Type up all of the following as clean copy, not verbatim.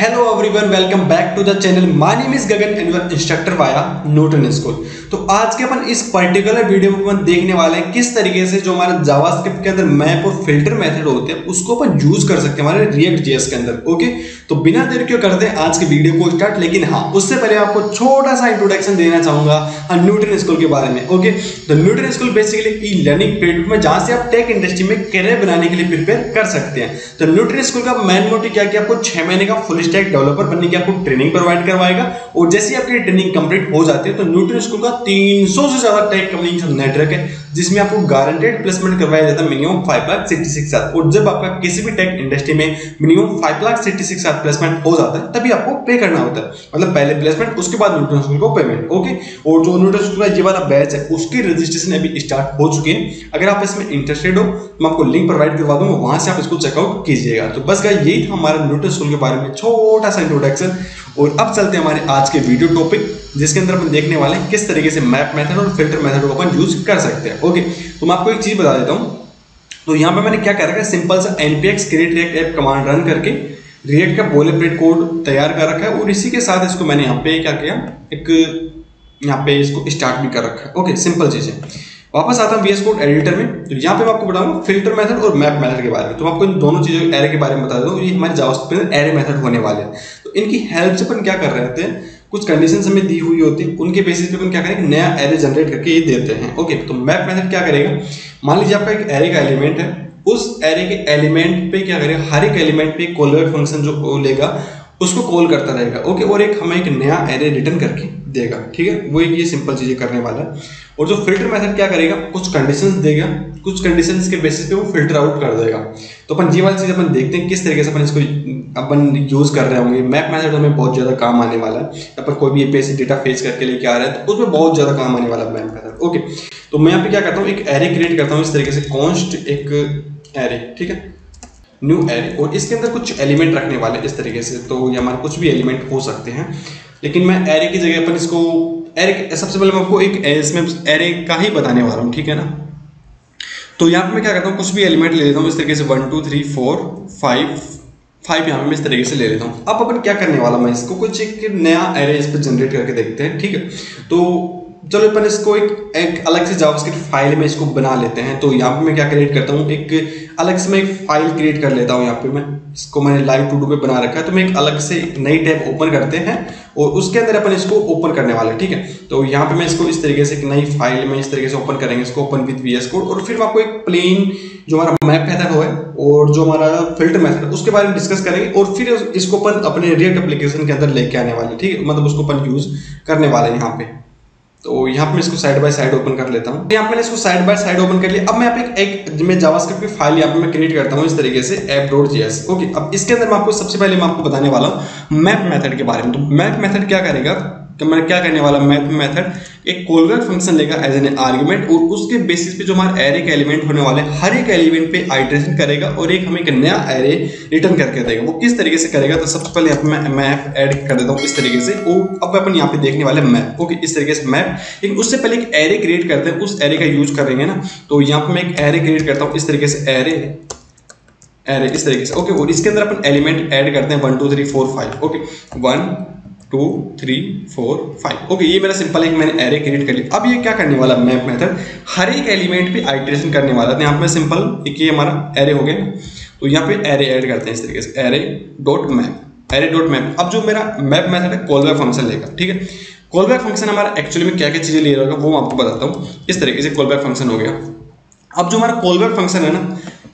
Hello everyone, welcome back to the channel. My name is Gagan and your instructor via Newton school. तो आज के अपन इस particular video में अपन देखने वाले हैं किस तरीके से जो हमारा जावास्क्रिप्ट के अंदर मैप और फिल्टर मेथड होते हैं उसको अपन यूज कर सकते हैं हमारे रिएक्ट जेएस के अंदर। ओके, तो बिना देर क्यों करते हैं आज की वीडियो को स्टार्ट। लेकिन हाँ, उससे पहले आपको छोटा सा इंट्रोडक्शन देना चाहूंगा न्यूटन स्कूल के बारे में। ओके, तो Newton school basically e learning platform है जहां से आप टेक इंडस्ट्री में करियर बनाने के लिए प्रिपेयर कर सकते हैं। तो न्यूटन स्कूल का मेन मोटिव क्या कि आपको 6 महीने का फुल स्टैक डेवलपर बनने की आपको ट्रेनिंग प्रोवाइड करवाएगा। और जैसे ही आपकी ट्रेनिंग कंप्लीट हो जाती है तो न्यूटन स्कूल का 300 से ज्यादा टेक कम्युनिकेशन नेटवर्क है जिसमें आपको गारंटेड प्लेसमेंट करवाया जाता है मिनिमम 5,66,000। और जब आपका किसी भी टेक इंडस्ट्री में मिनिमम 5,66,000 प्लेसमेंट हो जाता है तभी आपको पे करना होता है, मतलब पहले प्लेसमेंट उसके बाद न्यूटन स्कूल को पेमेंट। ओके, और जो न्यूटन स्कूल का ये वाला बैच है उसकी रजिस्ट्रेशन अभी स्टार्ट हो चुकी है। अगर आप इसमें इंटरेस्टेड हो मैं आपको लिंक प्रोवाइड करवा दूंगा, वहां से आप इसको चेकआउट कीजिएगा। तो बस गाइस यही था हमारा न्यूटन स्कूल के बारे में छोटा सा इंट्रोडक्शन। और अब चलते हैं हमारे आज के वीडियो टॉपिक जिसके अंदर अपन देखने वाले हैं किस तरीके से मैप मेथड और फिल्टर मेथड को अपन यूज कर सकते हैं। ओके, तो मैं आपको एक चीज बता देता हूँ। तो यहाँ पे मैंने क्या कर रखा है, सिंपल सा npx create react app command run करके रिएक्ट का बोलेप्लेट कोड तैयार कर रखा है और इसी के साथ इसको मैंने यहाँ पे क्या किया, एक यहाँ पे इसको स्टार्ट भी कर रखा है। ओके, सिंपल चीज है। वापस आता हूँ VS कोड एडिटर में। तो यहाँ पे मैं आपको बताऊंगा फिल्टर मेथड और मैप मेथड के बारे में। तो मैं आपको इन दोनों चीजों एरे के बारे में बता देता हूँ। ये हमारे जावास्क्रिप्ट में एरे मेथड होने वाले हैं। तो इनकी हेल्प से अपन क्या कर रहे थे, कुछ कंडीशंस हमें दी हुई होती है, उनके बेसिस पे अपन क्या करेंगे, नया एरे जनरेट करके ये देते हैं। ओके, तो मैप मेथड क्या करेगा, मान लीजिए आपका एक एरे का एलिमेंट है, उस एरे के एलिमेंट पे क्या करेगा, हर एक एलिमेंट पे कॉलबैक फंक्शन जो लेगा उसको कॉल करता रहेगा। ओके, और एक हमें एक नया एरे रिटर्न करके देगा। ठीक है, वो एक ये सिंपल चीजें करने वाला है। और जो फिल्टर मेथड क्या करेगा, कुछ कंडीशंस देगा, कुछ कंडीशंस के बेसिस पे वो फिल्टर आउट कर देगा। तो अपन ये वाली चीज अपन देखते हैं किस तरीके से अपन इसको अपन यूज कर रहे होंगे। मैप मेथड हमें बहुत ज्यादा काम आने वाला है। अपन कोई भी एपीआई डेटा फेच करके लेके आ रहे हैं तो उसमें बहुत ज्यादा काम आने वाला है मैप मेथड। ओके, तो मैं यहाँ पे क्या करता हूँ, एक एरे क्रिएट करता हूँ इस तरीके से, कॉन्स्ट एक एरे, ठीक है, न्यू एरे, और इसके अंदर कुछ एलिमेंट रखने वाले इस तरीके से। तो ये हमारे कुछ भी एलिमेंट हो सकते हैं, लेकिन मैं एरे की जगह अपन इसको एरे, सबसे पहले मैं आपको एक इसमें एरे का ही बताने वाला हूँ, ठीक है ना। तो यहाँ पे मैं क्या करता हूँ, कुछ भी एलिमेंट ले लेता हूँ इस तरीके से, 1 2 3 4 5 यहाँ पे मैं इस तरीके से ले लेता हूँ। अब अपन क्या करने वाला, मैं इसको कुछ एक नया एरे इस पर जनरेट करके देखते हैं। ठीक है, तो चलो अपन इसको एक अलग से जावास्क्रिप्ट फाइल में इसको बना लेते हैं। तो यहाँ पे मैं क्या क्रिएट करता हूँ, एक अलग से मैं एक फाइल क्रिएट कर लेता हूँ। यहाँ पे मैं इसको मैंने लाइव टू डू पे बना रखा है। तो मैं एक अलग से नई टैब ओपन करते हैं और उसके अंदर अपन इसको ओपन करने वाले। ठीक है, तो यहाँ पे मैं इसको इस तरीके से एक नई फाइल में इस तरीके से ओपन करेंगे, इसको ओपन विद VS कोड। और फिर मैं आपको एक प्लेन जो हमारा मैप मेथड है और जो हमारा फिल्टर मेथड उसके बारे में डिस्कस करेंगे और फिर इसको अपन अपने रिएक्ट एप्लीकेशन के अंदर लेके आने वाले। ठीक है, मतलब उसको अपन यूज करने वाले हैं यहाँ पे। तो यहाँ पे मैं इसको साइड बाय साइड ओपन कर लेता हूँ। यहाँ पे मैंने इसको साइड बाय साइड ओपन कर लिया। अब मैं यहाँ पे एक मैं जावास्क्रिप्ट की फाइल यहाँ पे मैं क्रिएट करता हूँ इस तरीके से app.js। ओके, अब इसके अंदर मैं आपको सबसे पहले मैं आपको बताने वाला हूँ मैप मेथड के बारे में। तो मैप मेथड क्या करेगा, तो मैं क्या करने वाला, मैप मेथड एक कॉलबैक फंक्शन लेगा एज एन आर्गुमेंट और उसके बेसिस पे जो हमारा एरे का एलिमेंट होने वाले हर एक एलिमेंट पे आइटरेशन करेगा और एक हमें एक नया एरे रिटर्न करके देगा। वो किस तरीके से करेगा, तो सबसे पहले यहाँ पे मैं मैप ऐड कर देता हूँ इस तरीके से। और अब अपन यहाँ पे देखने वाले मैप। ओके, इस तरीके से मैप, लेकिन उससे पहले एक एरे क्रिएट करते हैं, उस एरे का यूज करेंगे ना। तो यहाँ पे मैं एक एरे क्रिएट करता हूँ इस तरीके से, एरे इस तरीके से। ओके, और इसके अंदर अपन एलिमेंट ऐड करते हैं 1 2 3 4 5। ओके, 1 2 3 4 5। ओके, ये मेरा सिंपल एक मैंने एरे क्रिएट कर लिया। अब ये क्या करने वाला, मैप मेथड हर एक एलिमेंट पे आइटरेशन करने वाला। तो यहाँ पे सिंपल एक ये हमारा एरे हो गया। तो यहाँ पे एरे ऐड करते हैं इस तरीके से, एरे.मैप। अब जो मेरा मैप मेथड है कॉलबैक फंक्शन लेगा। ठीक है, कॉलबैक फंक्शन हमारा एक्चुअली में क्या क्या चीजें ले रहा होगा वो मैं आपको बताता हूँ। इस तरीके से कॉलबैक फंक्शन हो गया। अब जो हमारा कॉलबैक फंक्शन है ना,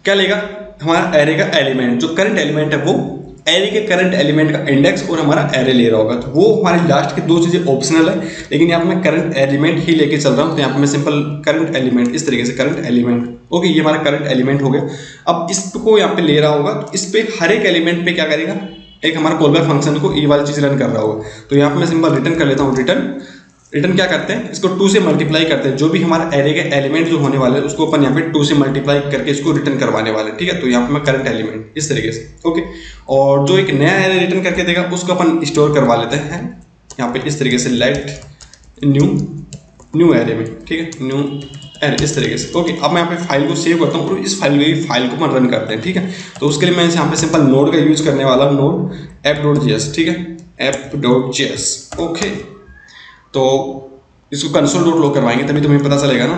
क्या लेगा, हमारा एरे का एलिमेंट, जो करंट एलिमेंट है वो एरे के करंट एलिमेंट का इंडेक्स और हमारा एरे ले रहा होगा। तो वो हमारी लास्ट की दो चीजें ऑप्शनल है, लेकिन यहाँ पे मैं करंट एलिमेंट ही लेके चल रहा हूँ। तो यहाँ पे मैं सिंपल करंट एलिमेंट इस तरीके से, करंट एलिमेंट। ओके, ये हमारा करंट एलिमेंट हो गया। अब इसको यहाँ पे ले रहा होगा, तो इस पे हर एक एलिमेंट पे क्या करेगा, एक हमारा कॉलबैक फंक्शन को ये वाली चीज रन कर रहा होगा। तो यहाँ पे मैं सिंपल रिटर्न कर लेता हूँ, रिटर्न क्या करते हैं, इसको 2 से मल्टीप्लाई करते हैं। जो भी हमारा एरे के एलिमेंट जो होने वाले हैं उसको अपन यहाँ पे 2 से मल्टीप्लाई करके इसको रिटर्न करवाने वाले। ठीक है, तो यहाँ पे मैं करंट एलिमेंट इस तरीके से। ओके, और जो एक नया एरे रिटर्न करके देगा उसको अपन स्टोर करवा लेते हैं यहाँ पे इस तरीके से, लेट न्यू एरे में। ठीक है, न्यू एरे इस तरीके से। ओके, अब मैं यहाँ पे फाइल को सेव करता हूँ और इस फाइल को अपन रन करते हैं। ठीक है, तो उसके लिए मैं यहाँ पे सिंपल नोड का यूज करने वाला हूँ, नोड app.js। ठीक है, app.js। ओके, तो इसको console.log करवाएंगे तभी तुम्हें पता चलेगा ना।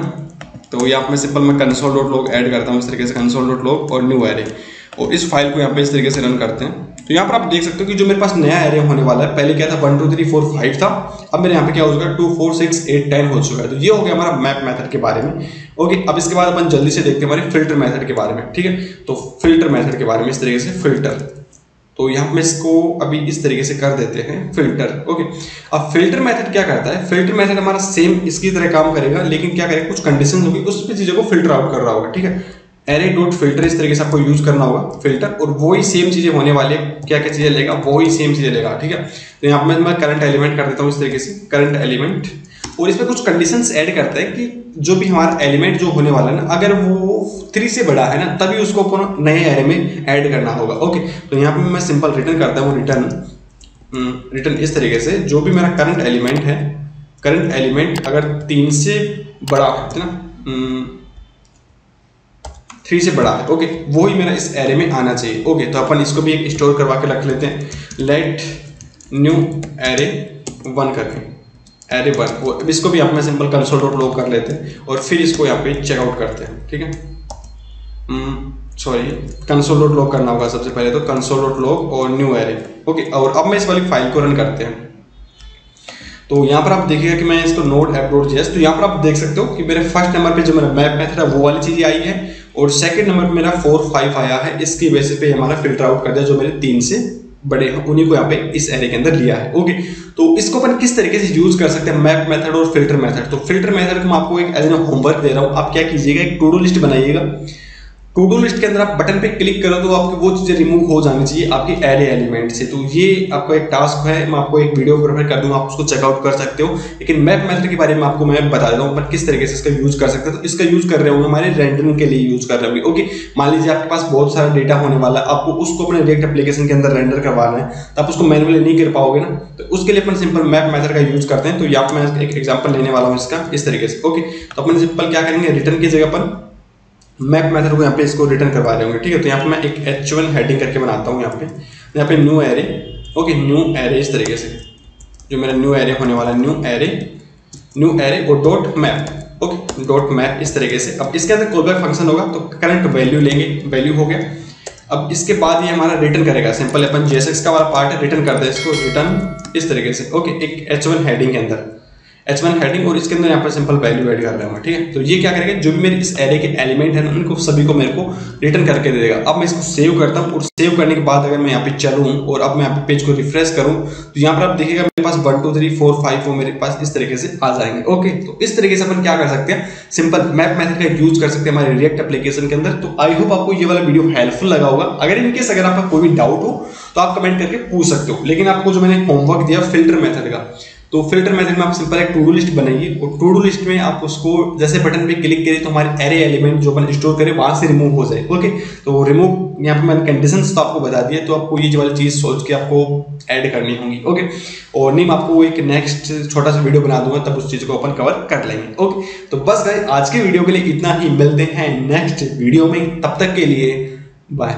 तो यहाँ पे सिंपल मैं console.log ऐड करता हूँ इस तरीके से, console.log और न्यू एरे, और इस फाइल को यहाँ पे इस तरीके से रन करते हैं। तो यहाँ पर आप देख सकते हो कि जो मेरे पास नया एरे होने वाला है, पहले क्या था 1 2 3 4 5 था, अब मेरे यहाँ पे क्या हो चुका है 2 4 6 8 10 हो चुका है। तो ये हो गया हमारा मैप मेथड के बारे में। ओके, अब इसके बाद अपन जल्दी से देखते हैं हमारे फिल्टर मेथड के बारे में। ठीक है, तो फिल्टर मेथड के बारे में इस तरीके से फिल्टर, तो यहाँ पे इसको अभी इस तरीके से कर देते हैं फिल्टर। ओके, अब फिल्टर मेथड क्या करता है, फिल्टर मेथड हमारा सेम इसकी तरह काम करेगा, लेकिन क्या करेगा, कुछ कंडीशन होगी, उस पे चीजों को फिल्टर आउट कर रहा होगा। ठीक है, एरे डॉट फिल्टर इस तरीके से आपको यूज करना होगा फिल्टर, और वही सेम चीजें होने वाली है, क्या क्या चीजें लेगा, वही सेम चीजें लेगा। ठीक है, तो यहाँ पे मैं करंट एलिमेंट कर देता हूँ इस तरीके से, करंट एलिमेंट, और इसमें कुछ कंडीशंस ऐड करता है कि जो भी हमारा एलिमेंट जो होने वाला है ना, अगर वो 3 से बड़ा है ना, तभी उसको अपन नए एरे में ऐड करना होगा। ओके, तो यहाँ पे मैं सिंपल रिटर्न करता हूँ, रिटर्न इस तरीके से, जो भी मेरा करंट एलिमेंट है, करंट एलिमेंट अगर 3 से बड़ा है ना, 3 से बड़ा है, ओके, वो ही मेरा इस एरे में आना चाहिए। ओके, तो अपन इसको भी एक स्टोर करवा के रख लेते हैं, लेट न्यू एरे 1 करके, एरे 1, और इसको भी आप में सिंपल console.log कर लेते हैं, और फिर इसको यहाँ पे चेकआउट करते हैं। ठीक है, सॉरी, console.log करना होगा सबसे पहले, तो console.log और न्यू एरे। ओके, और अब मैं इस वाली फाइल को रन करते हैं। तो यहाँ पर आप देखिएगा कि मैं इसको नोड app.js, तो यहाँ पर आप देख सकते हो कि मेरे फर्स्ट नंबर पे जो मेरा मैप मेथड है वो वाली चीज़ आई है, और सेकंड नंबर पे मेरा 4 5 आया है। इसकी बेसिस पे हमारा फिल्टर आउट कर दिया जो मेरे 3 से बड़े हैं, उन्हीं को यहाँ पे इस एरे के अंदर लिया है। ओके, तो इसको अपन किस तरीके से यूज कर सकते हैं, मैप मेथड और फिल्टर मेथड। तो फिल्टर मेथड को मैं आपको एक एज एन होमवर्क दे रहा हूँ। आप क्या कीजिएगा, एक टू डू लिस्ट बनाइएगा। टू डू लिस्ट के अंदर आप बटन पे क्लिक करो तो आपकी वो चीजें रिमूव हो जानी चाहिए आपके एरे एलिमेंट से। तो ये आपका एक टास्क है, मैं आपको एक वीडियो प्रोवाइड कर दूंगा, आप उसको चेकआउट कर सकते हो। लेकिन मैप मेथड के बारे में आपको मैं बता देता हूँ किस तरीके से इसका यूज कर सकते हो। तो इसका यूज कर रहे होंगे हमारे रेंडरिंग के लिए यूज कर रहे होंगे। ओके, मान लीजिए आपके पास बहुत सारा डेटा होने वाला है, आपको उसको अपने रिएक्ट एप्लीकेशन के अंदर रेंडर करवाना है, तो आप उसको मैनुअली नहीं कर पाओगे ना, तो उसके लिए अपन सिंपल मैप मेथड का यूज करते हैं। तो यहाँ मैं एक एग्जाम्पल लेने वाला हूँ इसका इस तरीके से। ओके, तो अपन सिंपल क्या करेंगे, रिटर्न की जगह अपन मैप मेथड को यहाँ पे इसको रिटर्न करवा रहे होंगे। ठीक है, तो यहाँ पे मैं एक h1 हेडिंग करके बनाता हूँ यहाँ पे new array. Okay, new array इस तरीके से, जो मेरा न्यू एरे होने वाला है, न्यू एरे और dot map. Okay, dot map इस तरीके से। अब इसके अंदर कोई भी फंक्शन होगा तो करंट वैल्यू लेंगे, वैल्यू हो गया। अब इसके बाद ये हमारा रिटर्न करेगा, सिंपल अपन JSX का वाला पार्ट है, रिटर्न कर दे इसको, रिटर्न इस तरीके से। ओके, एक h1 हेडिंग के अंदर h1 हेडिंग, और इसके अंदर यहाँ पर सिंपल वैल्यू ऐड कर रहा हूँ। ठीक है, तो ये क्या करेगा, जो भी मेरे इस एरे के एलिमेंट है उनको सभी को मेरे को रिटर्न करके दे देगा। अब मैं इसको सेव करता हूँ, और सेव करने के बाद अगर मैं यहाँ पे चलूँ और अब मैं यहाँ पे पेज को रिफ्रेश करूँ, तो यहाँ पर आप देखिएगा मेरे पास 1 2 3 4 5 वो मेरे पास इस तरीके से आ जाएंगे। ओके, तो इस तरीके से अपन क्या कर सकते हैं, सिंपल मैप मेथड का यूज कर सकते हैं हमारे रिएक्ट एप्लीकेशन के अंदर। तो आई होप आपको ये वाला वीडियो हेल्पफुल लगा होगा। अगर इनकेस अगर आपका कोई भी डाउट हो तो आप कमेंट करके पूछ सकते हो। लेकिन आपको जो मैंने होमवर्क दिया फिल्टर मेथड का, तो फिल्टर मेथड में आप सिंपल एक टू डू लिस्ट बनाइए, और टू डू लिस्ट में आप उसको जैसे बटन पे क्लिक करें तो हमारे एरे एलिमेंट जो अपन स्टोर करें वहां से रिमूव हो जाए। ओके, तो रिमूव यहाँ पे मैंने कंडीशंस तो आपको बता दिए, तो आपको ये वाली चीज सोच के आपको ऐड करनी होगी। ओके, और नहीं मैं आपको एक नेक्स्ट छोटा सा वीडियो बना दूंगा, तब उस चीज को अपन कवर कर लेंगे। ओके, तो बस गाइस आज के वीडियो के लिए इतना ही, मिलते हैं नेक्स्ट वीडियो में, तब तक के लिए बाय।